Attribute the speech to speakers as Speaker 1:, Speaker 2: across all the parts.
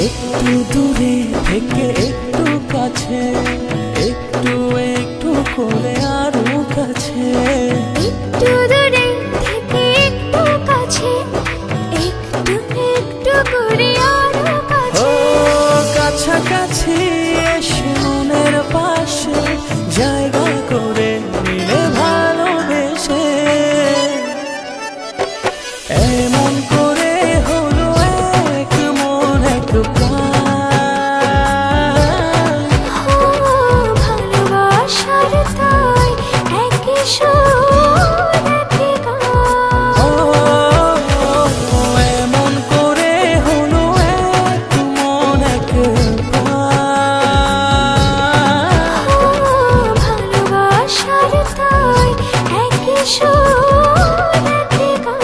Speaker 1: একটু দূরে থেকে একটু কাছে, একটু একটু করে আরো কাছে,
Speaker 2: একটু দূরে থেকে একটু কাছে, একটু একটু করে আরো কাছে।
Speaker 1: ও কাছাকাছি এসে মনের পাশে জায়গা করে নিলে ভালোবেসে, এমন করে হলো এক মন এক প্রাণ।
Speaker 2: ও ভালোবাসার তাই একই সুর একই গান।
Speaker 1: ও এমন করে হলো এক মন এক প্রাণ।
Speaker 2: ও ভালোবাসার তাই একই সুর একই গান।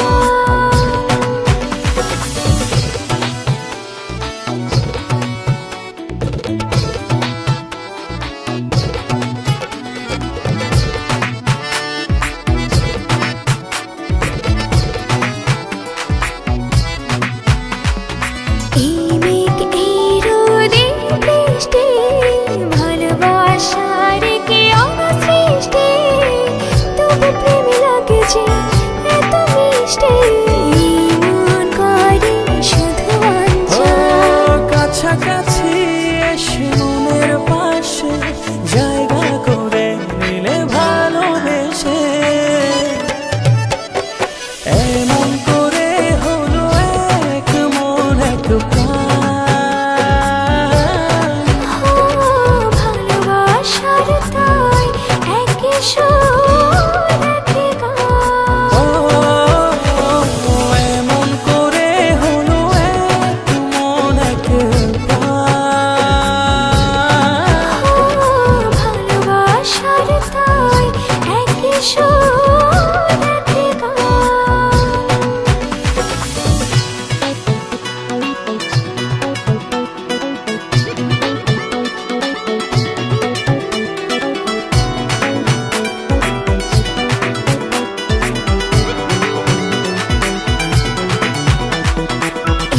Speaker 2: এই মেঘ এই রোদে বৃষ্টি, ভালোবাসার কি অসৃষ্টি, তবু প্রেম লাগে যে এত মিষ্টি, মন করে শুধু
Speaker 1: ও
Speaker 2: অঞ্চল।
Speaker 1: কাছাকাছি এসে মনের পাশে জায়গা করে নিলে ভালোবেসে, এমন করে হলো এক মন এক প্রাণ।
Speaker 2: ও ভালোবাসার তাই একই সুর একই গান।
Speaker 1: ও এমন করে হলো এক মন এক প্রাণ।
Speaker 2: ও ভালোবাসার তাই একই সুর একই গান।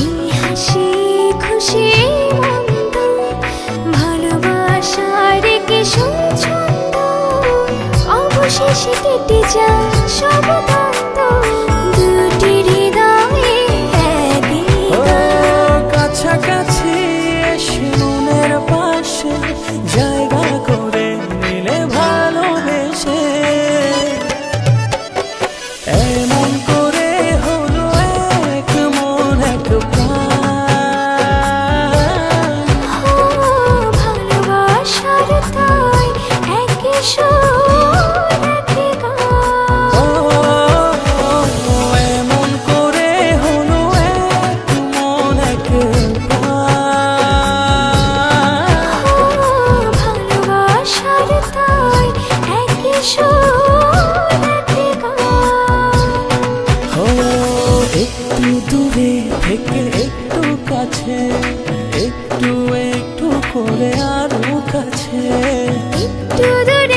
Speaker 2: এই হাসি খুশি মন্দ, ভালোবাসার কি ছন্দ, অবশেষে কেটে যায় সব দ্বন্দ্ব, দুটি হৃদয়ে একই
Speaker 1: ও
Speaker 2: গান।
Speaker 1: কাছাকাছি এসে মনের পাশে জায়গা করে নিলে ভালোবেসে, এমন করে হলো এক মন এক প্রাণ।
Speaker 2: ও ভালোবাসার তাই একই সুর একই গান।
Speaker 1: ও এমন করে হলো এক মন এক প্রাণ।
Speaker 2: ও ভালোবাসার তাই একই সুর একই গান।
Speaker 1: ও একটু দূরে থেকে একটু কাছে, একটু একটু করে আরো কাছে,
Speaker 2: একটু দূরে